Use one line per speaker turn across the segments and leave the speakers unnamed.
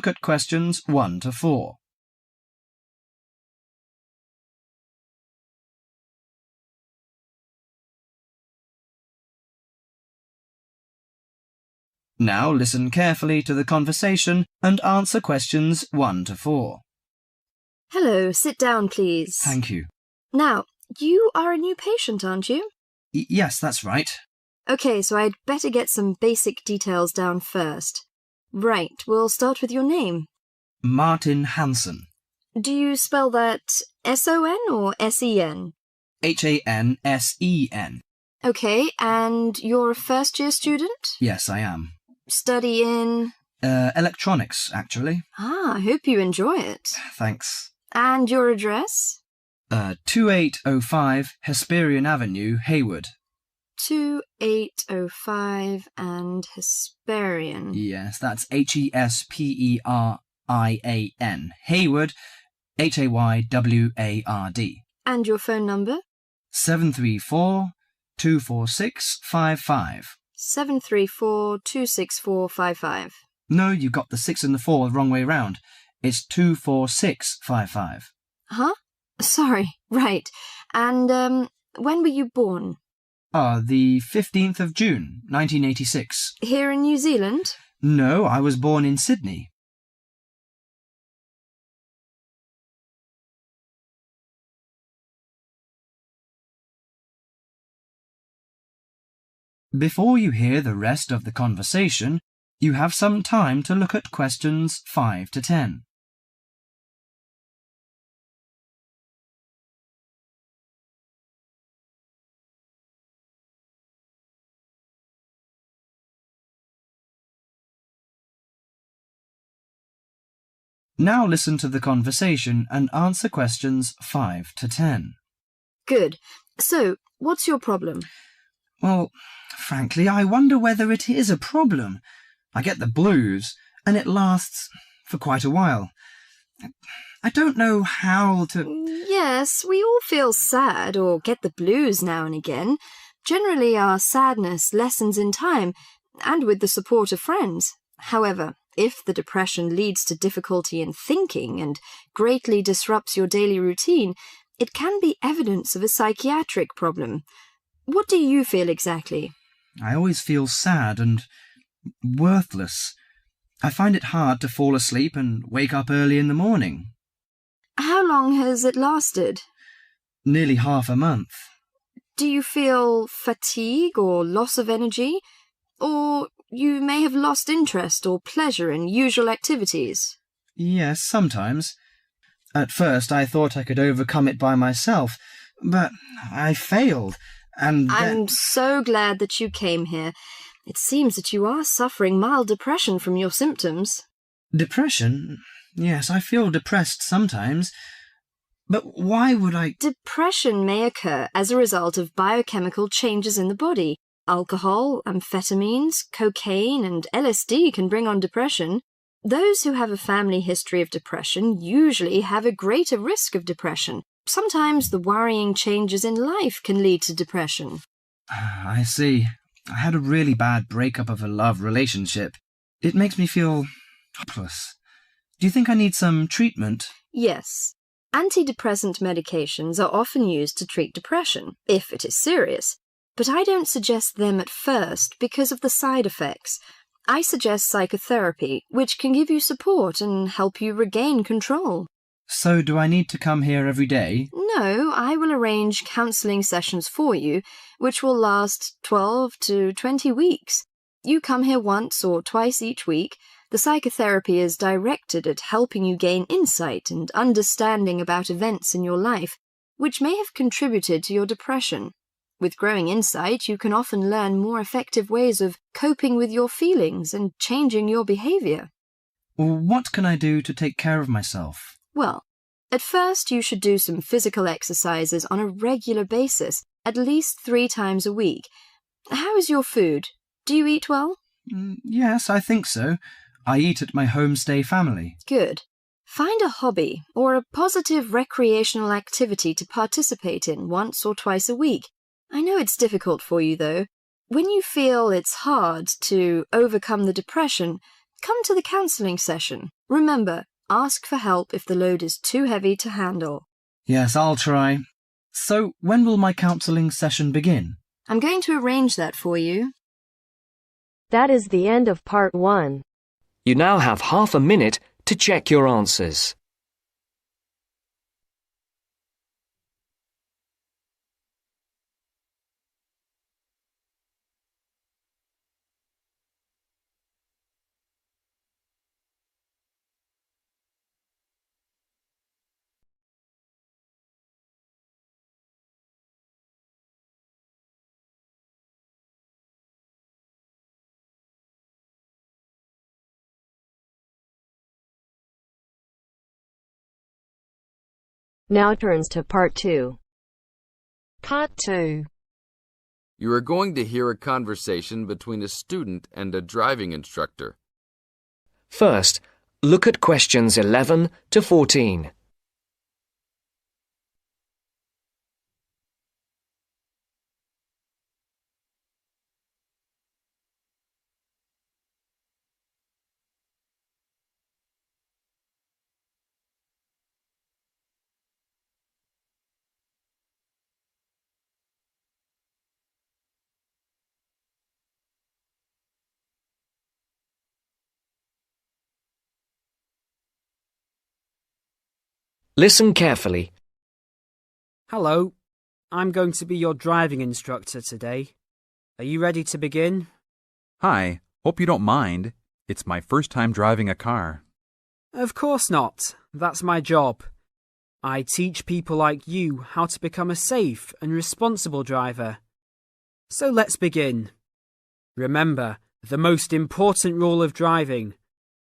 Look at questions 1 to 4. Now listen carefully to the conversation and answer questions 1 to 4.
Hello, sit down, please.
Thank you.
Now, you are a new patient, aren't you?
Yes, that's right.
OK, so I'd better get some basic details down first. Right, we'll start with your name.
Martin Hansen.
Do you spell that S-O-N or S-E-N?
Hansen.
OK, and you're a first-year student?
Yes, I am.
Study in?
Electronics, actually.
I hope you enjoy it.
Thanks.
And your address?
2805 Hesperian Avenue, Hayward.
2805 and Hesperian.
Yes, that's Hesperian. Hayward, Hayward.
And your phone number?
734-246-55.
734-264-55.
No, you got the 6 and the 4 the wrong way round. It's 246-55.
Huh? Sorry, right. And, when were you born?
The 15th of June, 1986.
Here in New Zealand?
No, I was born in Sydney. Before you hear the rest of the conversation, you have some time to look at questions 5 to 10. Now listen to the conversation and answer questions 5 to 10.
Good. So, what's your problem?
Well, frankly, I wonder whether it is a problem. I get the blues, and it lasts for quite a while. I don't know how to...
Yes, we all feel sad or get the blues now and again. Generally, our sadness lessens in time, and with the support of friends. However, if the depression leads to difficulty in thinking and greatly disrupts your daily routine, it can be evidence of a psychiatric problem. What do you feel exactly?
I always feel sad and worthless. I find it hard to fall asleep and wake up early in the morning.
How long has it lasted?
Nearly half a month.
Do you feel fatigue or loss of energy? Or you may have lost interest or pleasure in usual activities?
Yes, sometimes. At first I thought I could overcome it by myself, but I failed, and
I'm so glad that you came here. It seems that you are suffering mild depression from your symptoms.
Depression? Yes, I feel depressed sometimes. But why would I...
Depression may occur as a result of biochemical changes in the body. Alcohol, amphetamines, cocaine, and LSD can bring on depression. Those who have a family history of depression usually have a greater risk of depression. Sometimes the worrying changes in life can lead to depression.
I see. I had a really bad breakup of a love relationship. It makes me feel hopeless. Do you think I need some treatment?
Yes. Antidepressant medications are often used to treat depression, if it is serious. But I don't suggest them at first because of the side effects. I suggest psychotherapy, which can give you support and help you regain control.
So do I need to come here every day?
No, I will arrange counselling sessions for you, which will last 12 to 20 weeks. You come here once or twice each week. The psychotherapy is directed at helping you gain insight and understanding about events in your life, which may have contributed to your depression. With growing insight, you can often learn more effective ways of coping with your feelings and changing your behaviour.
What can I do to take care of myself?
Well, at first you should do some physical exercises on a regular basis, at least 3 times a week. How is your food? Do you eat well?
Yes, I think so. I eat at my homestay family.
Good. Find a hobby or a positive recreational activity to participate in once or twice a week. I know it's difficult for you, though. When you feel it's hard to overcome the depression, come to the counselling session. Remember, ask for help if the load is too heavy to handle.
Yes, I'll try. So, when will my counselling session begin?
I'm going to arrange that for you.
That is the end of part 1.
You now have half a minute to check your answers.
Now turns to part 2. Part 2.
You are going to hear a conversation between a student and a driving instructor.
First, look at questions 11 to 14. Listen carefully.
Hello, I'm going to be your driving instructor today. Are you ready to begin?
Hi, hope you don't mind. It's my first time driving a car.
Of course not. That's my job. I teach people like you how to become a safe and responsible driver. So let's begin. Remember, the most important rule of driving: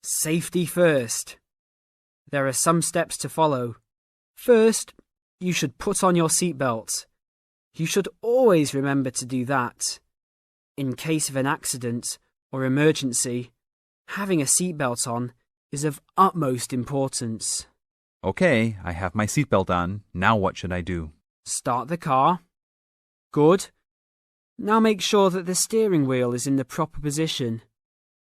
safety first. There are some steps to follow. First, you should put on your seatbelt. You should always remember to do that. In case of an accident or emergency, having a seatbelt on is of utmost importance.
Okay, I have my seatbelt on. Now what should I do?
Start the car. Good. Now make sure that the steering wheel is in the proper position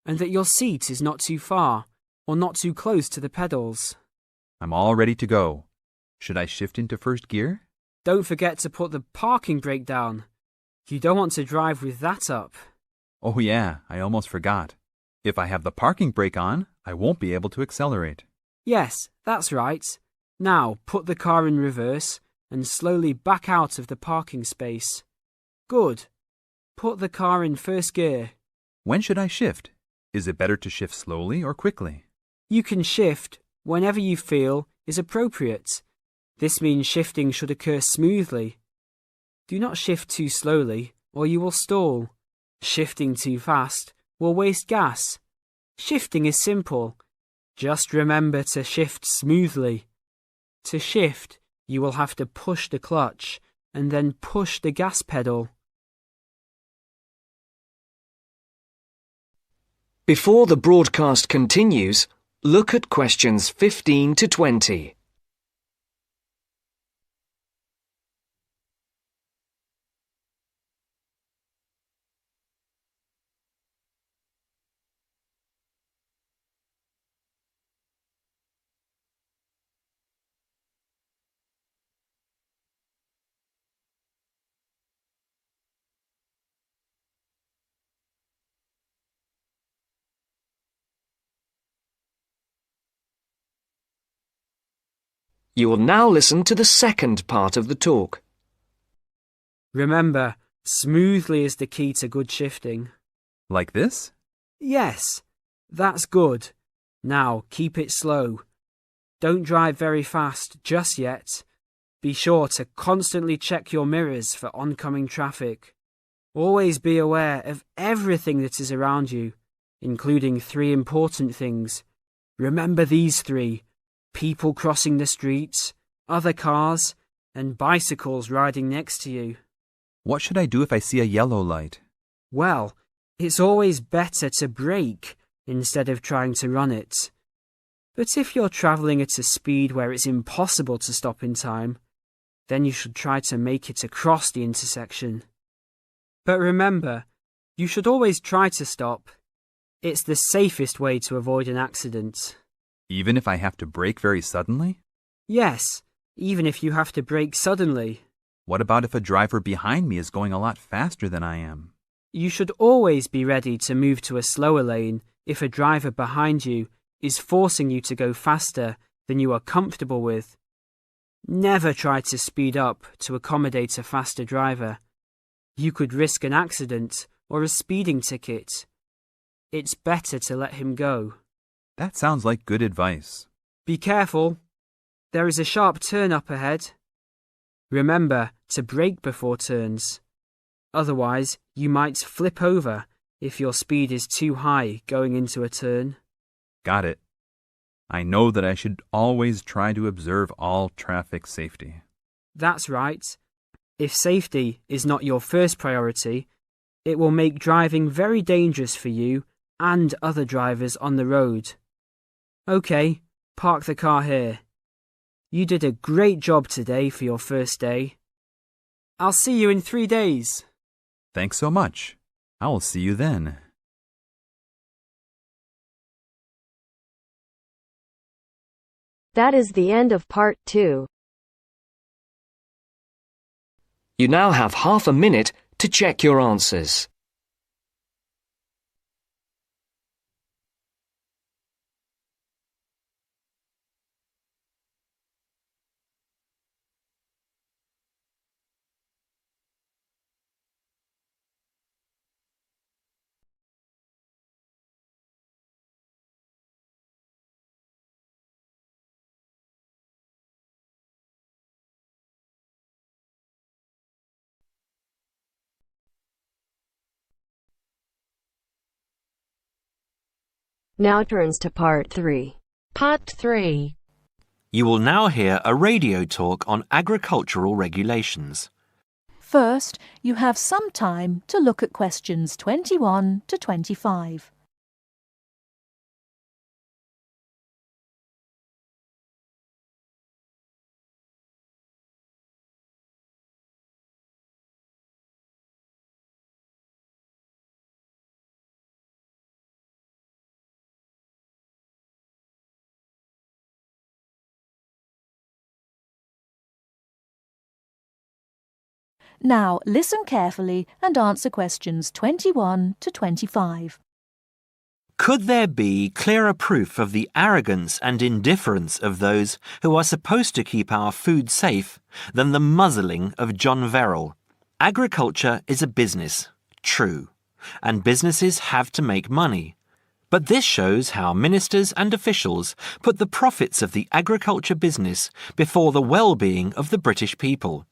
and that your seat is not too far or not too close to the pedals.
I'm all ready to go. Should I shift into first gear?
Don't forget to put the parking brake down. You don't want to drive with that up.
Oh yeah, I almost forgot. If I have the parking brake on, I won't be able to accelerate.
Yes, that's right. Now put the car in reverse and slowly back out of the parking space. Good. Put the car in first gear.
When should I shift? Is it better to shift slowly or quickly?
You can shift whenever you feel is appropriate. This means shifting should occur smoothly. Do not shift too slowly or you will stall. Shifting too fast will waste gas. Shifting is simple. Just remember to shift smoothly. To shift, you will have to push the clutch and then push the gas pedal.
Before the broadcast continues, look at questions 15 to 20. You will now listen to the second part of the talk.
Remember, smoothly is the key to good shifting.
Like this?
Yes, that's good. Now keep it slow. Don't drive very fast just yet. Be sure to constantly check your mirrors for oncoming traffic. Always be aware of everything that is around you, including 3 important things. Remember these 3: people crossing the streets, other cars, and bicycles riding next to you.
What should I do if I see a yellow light?
Well, it's always better to brake instead of trying to run it. But if you're travelling at a speed where it's impossible to stop in time, then you should try to make it across the intersection. But remember, you should always try to stop. It's the safest way to avoid an accident.
Even if I have to brake very suddenly?
Yes, even if you have to brake suddenly.
What about if a driver behind me is going a lot faster than I am?
You should always be ready to move to a slower lane if a driver behind you is forcing you to go faster than you are comfortable with. Never try to speed up to accommodate a faster driver. You could risk an accident or a speeding ticket. It's better to let him go.
That sounds like good advice.
Be careful. There is a sharp turn up ahead. Remember to brake before turns. Otherwise, you might flip over if your speed is too high going into a turn.
Got it. I know that I should always try to observe all traffic safety.
That's right. If safety is not your first priority, it will make driving very dangerous for you and other drivers on the road. Okay, park the car here. You did a great job today for your first day. I'll see you in 3 days.
Thanks so much. I will see you then.
That is the end of part 2.
You now have half a minute to check your answers.
Now turns to part 3.
Part 3.
You will now hear a radio talk on agricultural regulations.
First, you have some time to look at questions 21 to 25. Now listen carefully and answer questions 21 to 25.
Could there be clearer proof of the arrogance and indifference of those who are supposed to keep our food safe than the muzzling of John Verrill? Agriculture is a business, true, and businesses have to make money. But this shows how ministers and officials put the profits of the agriculture business before the well-being of the British people.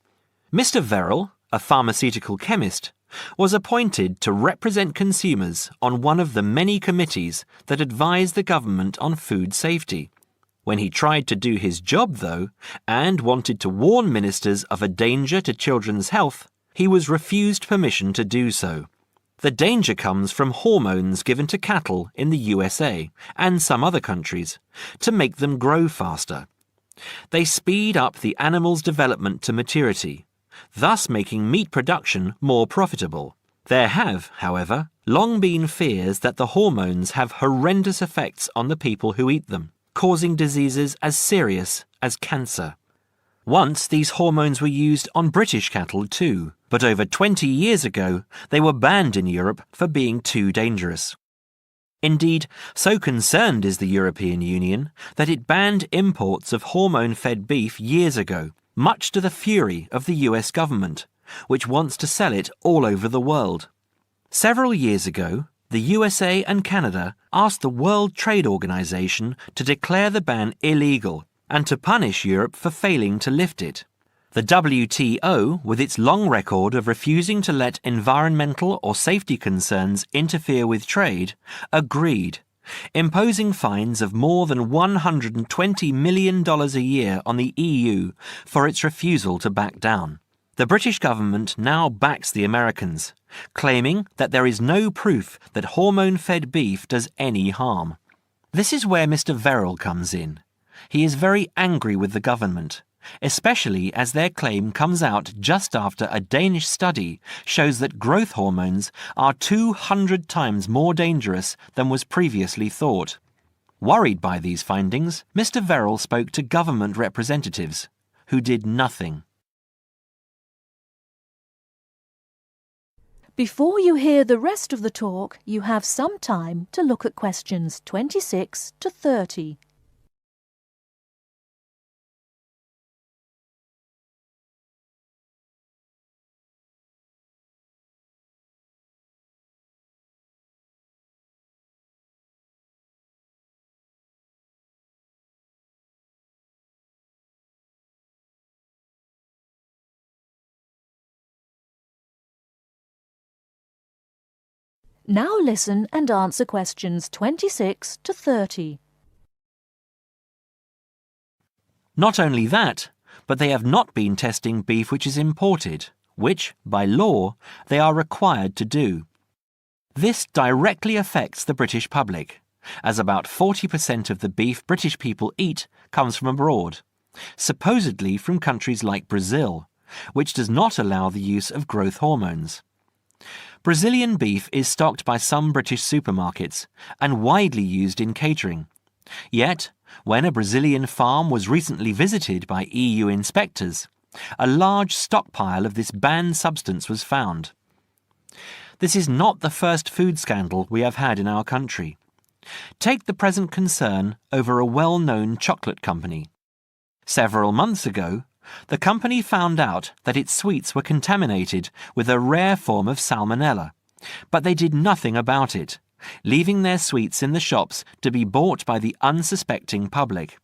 Mr. Verrill, a pharmaceutical chemist, was appointed to represent consumers on one of the many committees that advise the government on food safety. When he tried to do his job, though, and wanted to warn ministers of a danger to children's health, he was refused permission to do so. The danger comes from hormones given to cattle in the USA and some other countries to make them grow faster. They speed up the animal's development to maturity, thus making meat production more profitable. There have, however, long been fears that the hormones have horrendous effects on the people who eat them, causing diseases as serious as cancer. Once these hormones were used on British cattle too, but over 20 years ago they were banned in Europe for being too dangerous. Indeed, so concerned is the European Union that it banned imports of hormone-fed beef years ago, much to the fury of the US government, which wants to sell it all over the world. Several years ago, the USA and Canada asked the World Trade Organization to declare the ban illegal and to punish Europe for failing to lift it. The WTO, with its long record of refusing to let environmental or safety concerns interfere with trade, agreed, imposing fines of more than $120 million a year on the EU for its refusal to back down. The British government now backs the Americans, claiming that there is no proof that hormone-fed beef does any harm. This is where Mr. Verrill comes in. He is very angry with the government especially as their claim comes out just after a Danish study shows that growth hormones are 200 times more dangerous than was previously thought. Worried by these findings, Mr. Verrill spoke to government representatives, who did nothing.
Before you hear the rest of the talk, you have some time to look at questions 26 to 30. Now listen and answer questions 26 to 30.
Not only that, but they have not been testing beef which is imported, which, by law, they are required to do. This directly affects the British public, as about 40% of the beef British people eat comes from abroad, supposedly from countries like Brazil, which does not allow the use of growth hormones. Brazilian beef is stocked by some British supermarkets and widely used in catering. Yet, when a Brazilian farm was recently visited by EU inspectors, a large stockpile of this banned substance was found. This is not the first food scandal we have had in our country. Take the present concern over a well-known chocolate company. Several months ago, the company found out that its sweets were contaminated with a rare form of salmonella, but they did nothing about it, leaving their sweets in the shops to be bought by the unsuspecting public.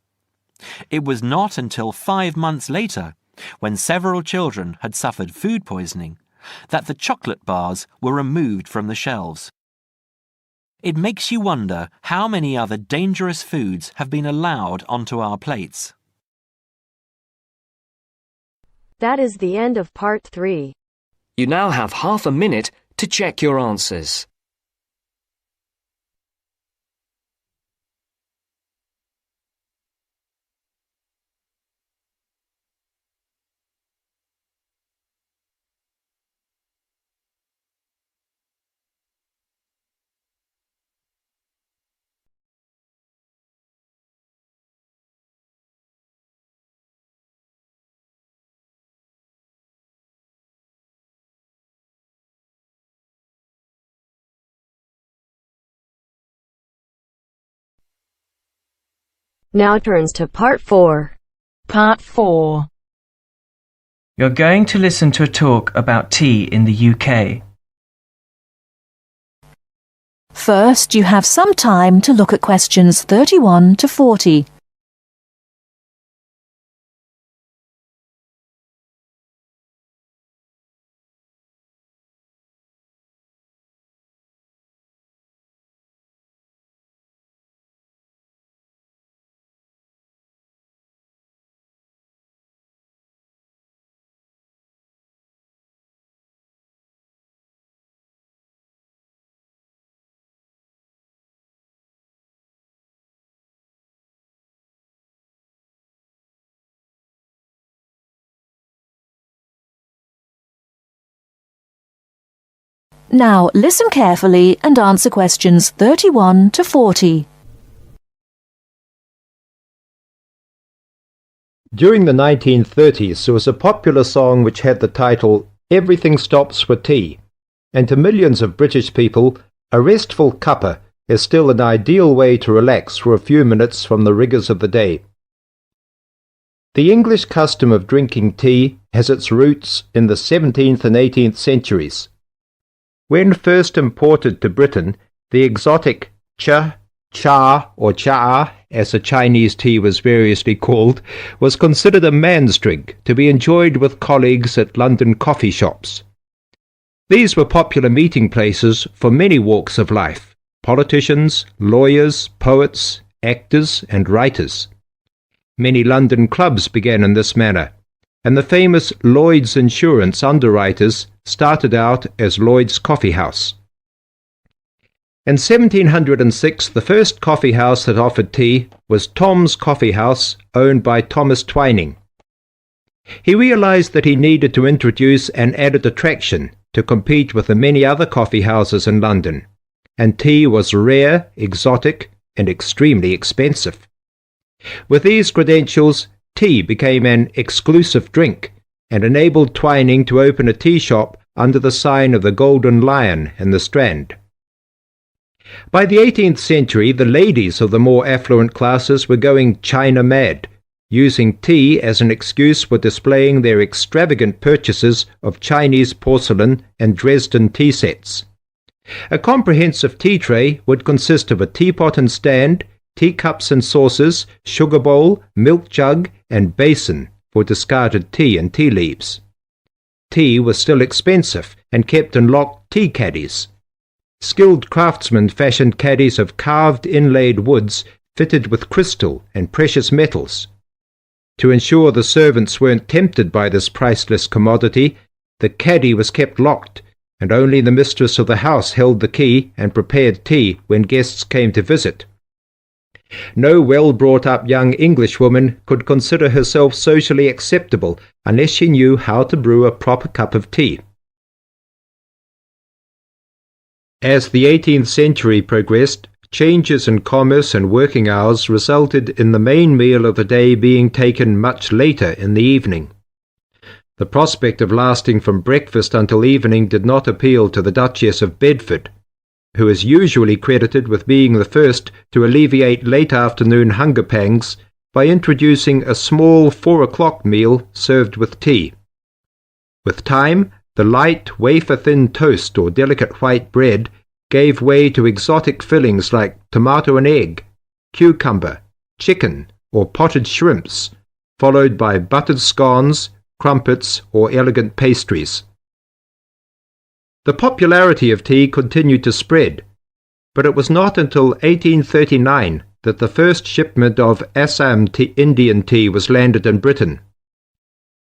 It was not until 5 months later, when several children had suffered food poisoning, that the chocolate bars were removed from the shelves. It makes you wonder how many other dangerous foods have been allowed onto our plates.
That is the end of part 3.
You now have half a minute to check your answers.
Now turns to part 4.
Part 4. You're going to listen to a talk about tea in the UK.
First, you have some time to look at questions 31 to 40. Now listen carefully and answer questions 31 to 40.
During the 1930s, there was a popular song which had the title "Everything Stops for Tea," and to millions of British people, a restful cuppa is still an ideal way to relax for a few minutes from the rigours of the day. The English custom of drinking tea has its roots in the 17th and 18th centuries. When first imported to Britain, the exotic cha, or cha, as the Chinese tea was variously called, was considered a man's drink to be enjoyed with colleagues at London coffee shops. These were popular meeting places for many walks of life: politicians, lawyers, poets, actors, and writers. Many London clubs began in this manner, and the famous Lloyd's Insurance underwriters started out as Lloyd's Coffee House. In 1706, the first coffee house that offered tea was Tom's Coffee House, owned by Thomas Twining. He realized that he needed to introduce an added attraction to compete with the many other coffee houses in London, and tea was rare, exotic, and extremely expensive. With these credentials, tea became an exclusive drink and enabled Twining to open a tea shop under the sign of the Golden Lion in the Strand. By the 18th century, the ladies of the more affluent classes were going China mad, using tea as an excuse for displaying their extravagant purchases of Chinese porcelain and Dresden tea sets. A comprehensive tea tray would consist of a teapot and stand, teacups and saucers, sugar bowl, milk jug, and basin for discarded tea and tea leaves. Tea was still expensive and kept in locked tea caddies. Skilled craftsmen fashioned caddies of carved inlaid woods fitted with crystal and precious metals. To ensure the servants weren't tempted by this priceless commodity, the caddy was kept locked, and only the mistress of the house held the key and prepared tea when guests came to visit. No well-brought-up young Englishwoman could consider herself socially acceptable unless she knew how to brew a proper cup of tea. As the 18th century progressed, changes in commerce and working hours resulted in the main meal of the day being taken much later in the evening. The prospect of lasting from breakfast until evening did not appeal to the Duchess of Bedford, who is usually credited with being the first to alleviate late afternoon hunger pangs by introducing a small 4 o'clock meal served with tea. With time, the light, wafer-thin toast or delicate white bread gave way to exotic fillings like tomato and egg, cucumber, chicken, or potted shrimps, followed by buttered scones, crumpets, or elegant pastries. The popularity of tea continued to spread, but it was not until 1839 that the first shipment of Assam Indian tea was landed in Britain.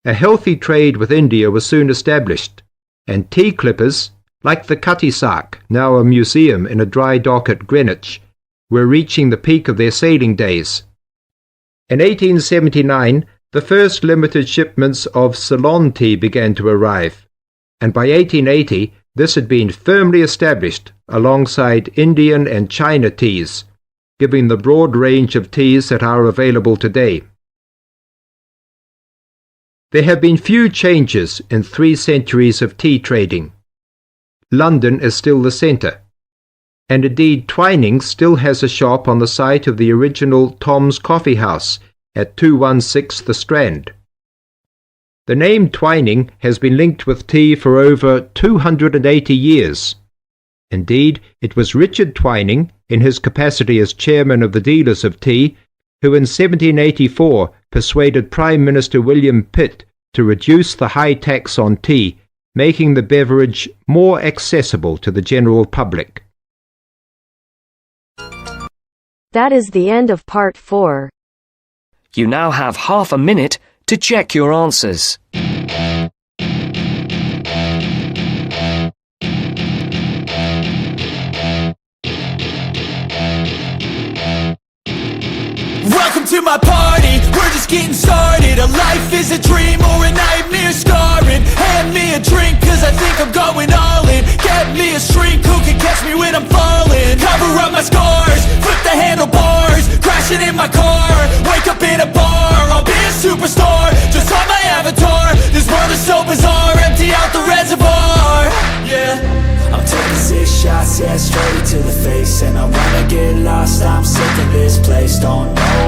A healthy trade with India was soon established, and tea clippers, like the Cutty Sark, now a museum in a dry dock at Greenwich, were reaching the peak of their sailing days. In 1879, the first limited shipments of Ceylon tea began to arrive, and by 1880 this had been firmly established alongside Indian and China teas, giving the broad range of teas that are available today. There have been few changes in 3 centuries of tea trading. London is still the centre, and indeed Twinings still has a shop on the site of the original Tom's Coffee House at 216 The Strand. The name Twining has been linked with tea for over 280 years. Indeed, it was Richard Twining, in his capacity as chairman of the dealers of tea, who in 1784 persuaded Prime Minister William Pitt to reduce the high tax on tea, making the beverage more accessible to the general public.
That is the end of part 4.
You now have half a minute to check your answers.
Welcome to my party, we're just getting started. A life is a dream or a nightmare scarring. Hand me a drink cause I think I'm going all in. Get me a shrink who can catch me when I'm falling. Cover up my scars, flip the handlebars. Crashing in my car, wake up in a bar. I'll be a superstar, just on my avatar. This world is so bizarre, empty out the reservoir. Yeah, I'm taking 6 shots, yeah, straight to the face. And I wanna get lost, I'm sick of this place, don't know